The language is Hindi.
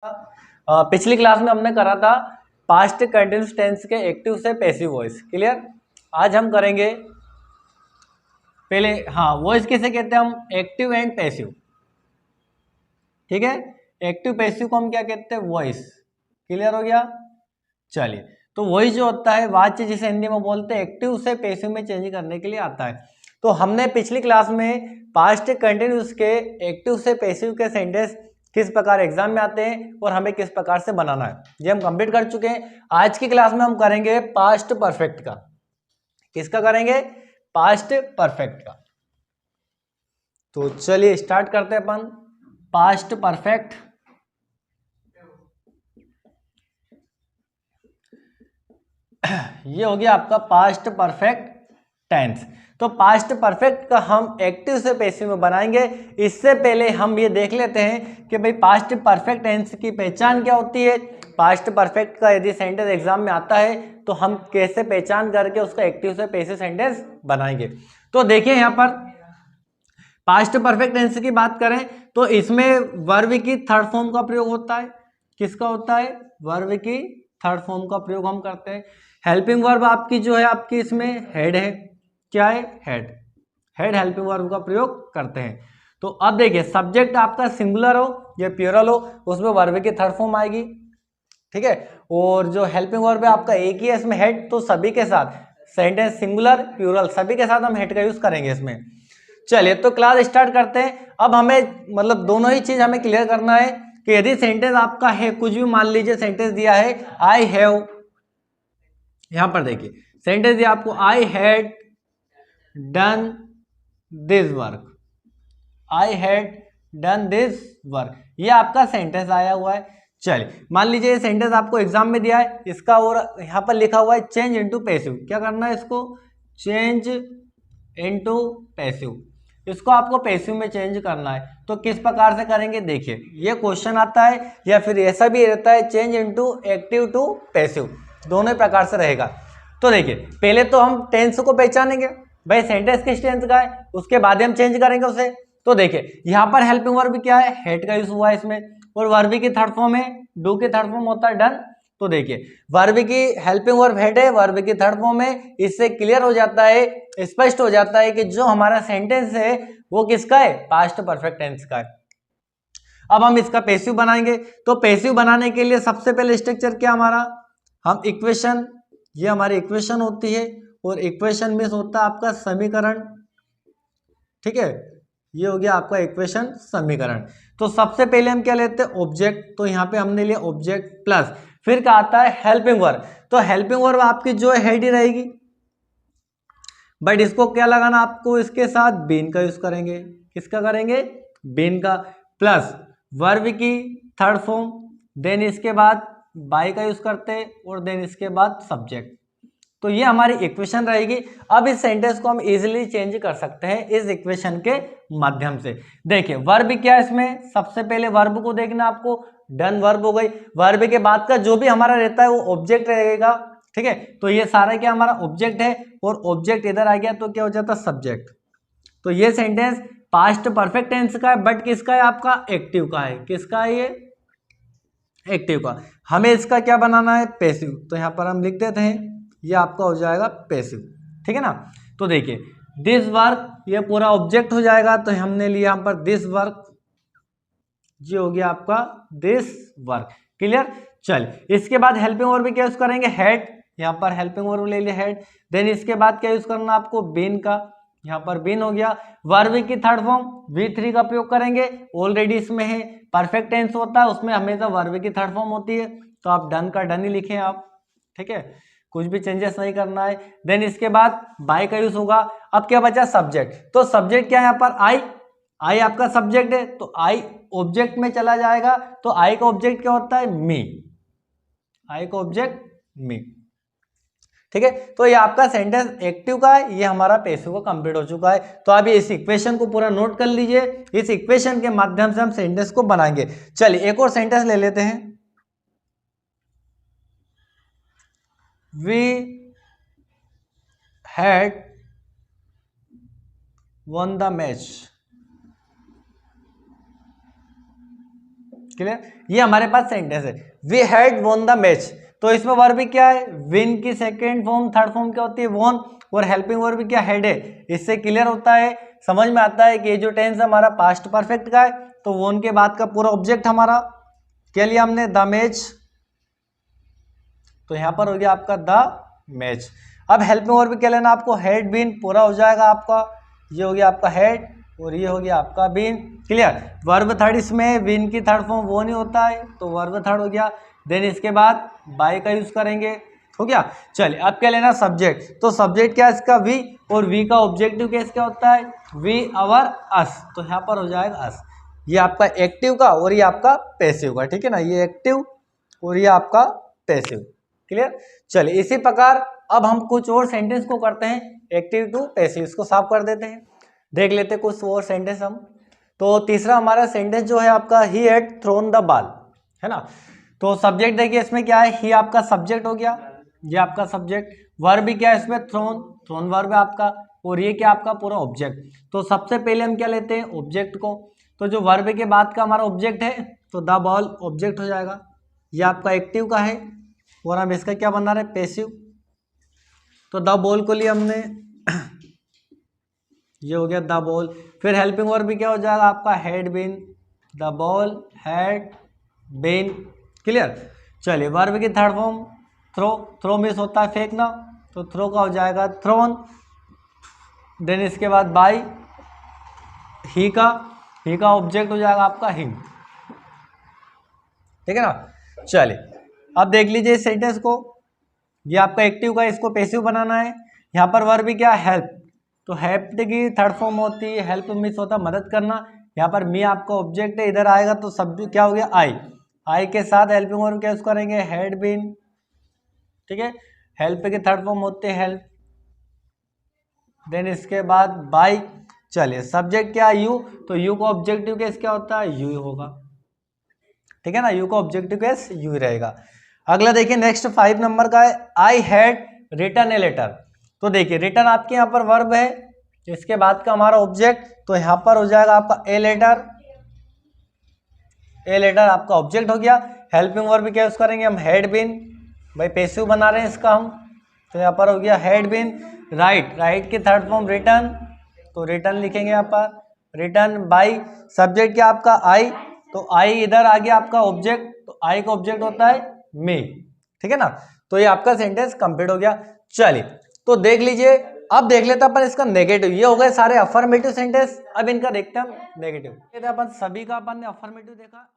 पिछली क्लास में हमने करा था पास्ट कंटिन्यूअस टेंस के एक्टिव से पैसिव वॉइस। क्लियर। आज हम करेंगे पहले वॉइस किसे कहते हैं हम, एक्टिव एंड पैसिव। ठीक है, एक्टिव पैसिव को हम क्या कहते हैं, वॉइस। क्लियर हो गया। चलिए, तो वॉइस जो होता है वाच्य, जिसे हिंदी में बोलते हैं, एक्टिव से पैसिव में चेंज करने के लिए आता है। तो हमने पिछली क्लास में पास्ट कंटिन्यूअस के एक्टिव से पैसिव के सेंटेंस किस प्रकार एग्जाम में आते हैं और हमें किस प्रकार से बनाना है, ये हम कंप्लीट कर चुके हैं। आज की क्लास में हम करेंगे पास्ट परफेक्ट का। किसका करेंगे, पास्ट परफेक्ट का। तो चलिए स्टार्ट करते हैं अपन। पास्ट परफेक्ट, ये हो गया आपका पास्ट परफेक्ट टेंस। तो पास्ट परफेक्ट का हम एक्टिव से पैसिव में बनाएंगे। इससे पहले हम ये देख लेते हैं कि भाई पास्ट परफेक्ट टेंस की पहचान क्या होती है। पास्ट परफेक्ट का यदि सेंटेंस एग्जाम में आता है तो हम कैसे पहचान करके उसका एक्टिव से पैसिव सेंटेंस बनाएंगे। तो देखिए यहाँ पर पास्ट परफेक्ट टेंस की बात करें तो इसमें वर्ब की थर्ड फॉर्म का प्रयोग होता है। किसका होता है, वर्ब की थर्ड फॉर्म का प्रयोग हम करते हैं। हेल्पिंग वर्ब आपकी जो है, आपकी इसमें हेड है। क्या है, हेड। हेड हेल्पिंग वर्ब का प्रयोग करते हैं। तो अब देखिए, सब्जेक्ट आपका सिंगुलर हो या प्लूरल हो, उसमें वर्ब की थर्ड फॉर्म आएगी। ठीक है, और जो हेल्पिंग वर्ब है आपका एक ही है इसमें, हेड। तो सभी के साथ सेंटेंस सिंगुलर प्लूरल सभी के साथ हम हेड का यूज करेंगे इसमें। चलिए, तो क्लास स्टार्ट करते हैं। अब हमें मतलब दोनों ही चीज हमें क्लियर करना है कि यदि सेंटेंस आपका है, कुछ भी मान लीजिए सेंटेंस दिया है आई हैव, यहां पर देखिए सेंटेंस दिया आपको I had done this work, I had done this work, ये आपका सेंटेंस आया हुआ है। चलिए, मान लीजिए ये सेंटेंस आपको एग्जाम में दिया है, इसका और यहां पर लिखा हुआ है चेंज इनटू पैसिव। क्या करना है इसको, चेंज इनटू पैसिव, इसको आपको पैसिव में चेंज करना है। तो किस प्रकार से करेंगे, देखिए ये क्वेश्चन आता है या फिर ऐसा भी रहता है change into active to passive, दोनों प्रकार से रहेगा। तो देखिए पहले तो हम टेंस को पहचानेंगे, भाई सेंटेंस किस टेंस का है, उसके बाद हम चेंज करेंगे उसे। तो देखिए यहाँ पर हेल्पिंग वर्ब क्या है, हेड का यूज हुआ है इसमें, और वर्ब की थर्ड फॉर्म है, डू की थर्ड फॉर्म होता है डन। तो देखिए वर्ब की हेल्पिंग वर्ब हेड है, वर्ब की थर्ड फॉर्म है। इससे क्लियर हो जाता है, स्पष्ट हो जाता है कि जो हमारा सेंटेंस है वो किसका है, पास्ट परफेक्ट टेंस का है। अब हम इसका पैसिव बनाएंगे। तो पैसिव बनाने के लिए सबसे पहले स्ट्रक्चर क्या हमारा, हम इक्वेशन, ये हमारी इक्वेशन होती है, और इक्वेशन में होता है आपका समीकरण। ठीक है, ये हो गया आपका इक्वेशन समीकरण। तो सबसे पहले हम क्या लेते हैं, ऑब्जेक्ट। तो यहाँ पे हमने लिया ऑब्जेक्ट प्लस, फिर क्या आता है हेल्पिंग वर्ब। तो हेल्पिंग वर्ब आपकी जो है हेड ही रहेगी, बट इसको क्या लगाना आपको, इसके साथ बीन का यूज करेंगे। किसका करेंगे, बीन का, प्लस वर्ब की थर्ड फॉर्म, देन इसके बाद बाय का यूज करते हैं, और देन इसके बाद सब्जेक्ट। तो ये हमारी इक्वेशन रहेगी। अब इस सेंटेंस को हम इजीली चेंज कर सकते हैं इस इक्वेशन के माध्यम से। देखिए वर्ब क्या है इसमें, सबसे पहले वर्ब को देखना आपको, डन वर्ब हो गई। वर्ब के बाद का जो भी हमारा रहता है वो ऑब्जेक्ट रहेगा। ठीक है, तो ये सारा क्या हमारा ऑब्जेक्ट है, और ऑब्जेक्ट इधर आ गया तो क्या हो जाता है, सब्जेक्ट। तो ये सेंटेंस पास्ट परफेक्ट टेंस का है, बट किसका है, आपका एक्टिव का है। किसका है ये, एक्टिव का। हमें इसका क्या बनाना है, पैसिव। तो यहां पर हम लिख देते हैं, ये आपका हो जाएगा पैसिव। ठीक है ना। तो देखिए दिस वर्क, ये पूरा ऑब्जेक्ट हो जाएगा। तो हमने लिया यहां पर दिस वर्क, ये हो गया आपका दिस वर्क। क्लियर। चलिए, इसके बाद हेल्पिंग वर्ब क्या यूज करेंगे, हेड। यहाँ पर हेल्पिंग वर्ब ले लिया हेड। देन इसके बाद क्या यूज करना आपको, बीन का। यहाँ पर बीन हो गया। वर्ब की थर्ड फॉर्म V3 का प्रयोग करेंगे, ऑलरेडी इसमें है। परफेक्ट टेंस होता है उसमें हमेशा वर्ब की थर्ड फॉर्म होती है, तो आप डन का डन ही लिखें आप। ठीक है, कुछ भी चेंजेस नहीं करना है। देन इसके बाद बाय का यूज होगा। अब क्या बचा, सब्जेक्ट। तो सब्जेक्ट क्या है यहाँ पर, आई। आई आपका सब्जेक्ट है, तो आई ऑब्जेक्ट में चला जाएगा। तो आई का ऑब्जेक्ट क्या होता है, मी। आई का ऑब्जेक्ट मी। ठीक है, तो ये आपका सेंटेंस एक्टिव का है, ये हमारा पैसिव का कंप्लीट हो चुका है। तो आप इस इक्वेशन को पूरा नोट कर लीजिए, इस इक्वेशन के माध्यम से हम सेंटेंस को बनाएंगे। चलिए एक और सेंटेंस ले लेते हैं। We had won the match. Clear, ये हमारे पास सेंटेंस है। We had won the match, तो इसमें वर्ब क्या है, विन की सेकेंड फॉर्म थर्ड फॉर्म क्या होती है, वॉन, और हेल्पिंग वर्ब क्या, हैड है। इससे क्लियर होता है, समझ में आता है कि ये जो टेंस हमारा पास्ट परफेक्ट का है, तो वॉन के बाद का पूरा ऑब्जेक्ट हमारा क्या लिया हमने, द मैच, तो यहां पर हो गया आपका द मैच। अब हेल्पिंग वर्ब क्या लेना आपको, हैड बीन पूरा हो जाएगा आपका, ये हो गया आपका हैड और ये हो गया आपका बीन, क्लियर। वर्ब थर्ड इसमें बीन की थर्ड फॉर्म वो नहीं होता है, तो वर्ब थर्ड हो गया। देन इसके बाद बाय का यूज करेंगे, हो गया। चलिए अब क्या लेना, सब्जेक्ट, तो सब्जेक्ट क्या है इसका, वी, और वी का ऑब्जेक्टिव केस क्या होता है, वी अवर अस, तो यहाँ पर हो जाएगा अस। ये आपका एक्टिव का और ये आपका पैसिव का, ठीक है ना, ये एक्टिव और ये आपका पैसिव, क्लियर। चलिए इसी प्रकार अब हम कुछ और सेंटेंस को करते हैं, एक्टिव टू पैसिव, इसको साफ कर देते हैं, देख लेते हैं कुछ और सेंटेंस हम। तो तीसरा हमारा सेंटेंस जो है आपका, he had thrown the ball, है ना। तो सब्जेक्ट देखिए इसमें क्या है, ही आपका सब्जेक्ट हो गया, ये आपका सब्जेक्ट, वर्ब भी क्या है इसमें, थ्रोन, थ्रोन वर्ब है आपका, और ये क्या आपका पूरा ऑब्जेक्ट। तो सबसे पहले हम क्या लेते हैं, ऑब्जेक्ट को, तो जो वर्ब के बाद का हमारा ऑब्जेक्ट है, तो द बॉल ऑब्जेक्ट हो जाएगा, ये आपका एक्टिव का है, और हम इसका क्या बना रहे, पैसिव, तो द बॉल को लिए हमने, ये हो गया द बॉल। फिर हेल्पिंग वर्ब भी क्या हो जाएगा आपका, had been, the ball had been, clear. चलिए वर्ब की थर्ड फॉर्म थ्रो, थ्रो मिस होता है फेंकना, तो थ्रो का हो जाएगा थ्रोन। देन इसके बाद बाय, ही का ऑब्जेक्ट हो जाएगा आपका हिम, ठीक है ना। चलिए अब देख लीजिए इस सेंटेंस को, ये आपका एक्टिव का, इसको पैसिव बनाना है। यहाँ पर वर्ब भी क्या, हेल्प, तो हेल्प की थर्ड फॉर्म होती है, हेल्प मिस होता है मदद करना, यहाँ पर मी आपका ऑब्जेक्ट है, इधर आएगा तो सब क्या हो गया, आई के साथ हेल्पिंग वर्ब क्या यूज करेंगे, हैड बीन, ठीक है। हेल्प के थर्ड फॉर्म होते हैं हेल्प, देन इसके बाद बाय। चलिए सब्जेक्ट क्या, यू, तो यू का ऑब्जेक्टिव केस क्या होता है, यू होगा, ठीक है ना, यू का ऑब्जेक्टिव केस यू ही रहेगा। अगला देखिए नेक्स्ट 5 नंबर का है, I had written a letter, तो देखिए रिटन आपके यहाँ पर वर्ब है, इसके बाद का हमारा ऑब्जेक्ट, तो यहाँ पर हो जाएगा आपका ए लेटर, ए लेटर आपका ऑब्जेक्ट हो गया। हेल्पिंग वर्ब क्या यूज करेंगे हम, हैड बीन, भाई पैसिव बना रहे हैं इसका हम, तो यहाँ पर हो गया हैड बीन। राइट, राइट की थर्ड फॉर्म रिटर्न, तो रिटर्न लिखेंगे यहाँ पर, रिटर्न बाय। सब्जेक्ट क्या आपका आई, तो आई इधर आ गया आपका ऑब्जेक्ट, तो आई का ऑब्जेक्ट होता है मी, ठीक है ना। तो ये आपका सेंटेंस कंप्लीट हो गया। चलिए तो देख लीजिए, अब देख लेते हैं अपन इसका नेगेटिव। ये हो गए सारे अफर्मेटिव सेंटेंस, अब इनका देखते हैं हम नेगेटिव। अपन सभी का अपन ने अफर्मेटिव देखा।